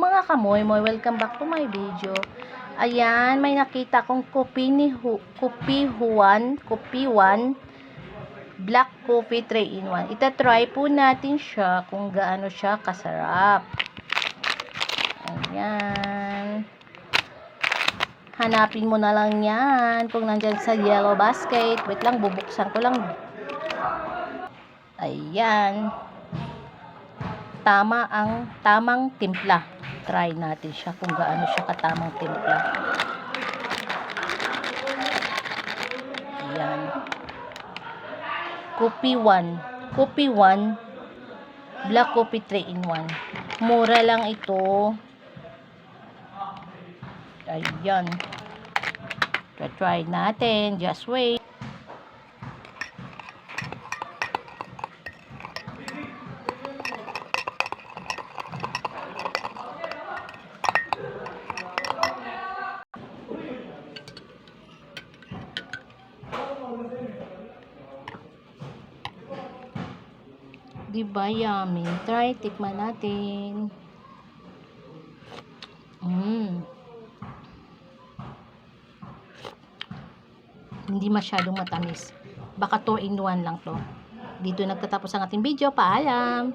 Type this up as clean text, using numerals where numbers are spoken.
mga kamoy-moy, welcome back to my video. Ayan, may nakita kong Kopi One black coffee 3-in-1. Ita-try po natin siya kung gaano siya kasarap. Ayan. Hanapin mo na lang yan kung nandyan sa yellow basket. Wait lang, bubuksan ko lang. Ayan. Tamang timpla. Try natin siya kung gaano siya katamang timpla. Ayan. Kopi One black coffee 3-in-1. Mura lang ito. Ayan. Try natin. Just wait. Diba yummy? Try, tikman natin. Hindi masyadong matamis. Baka 2-in-1 lang to. Dito nagtatapos ang ating video. Paalam!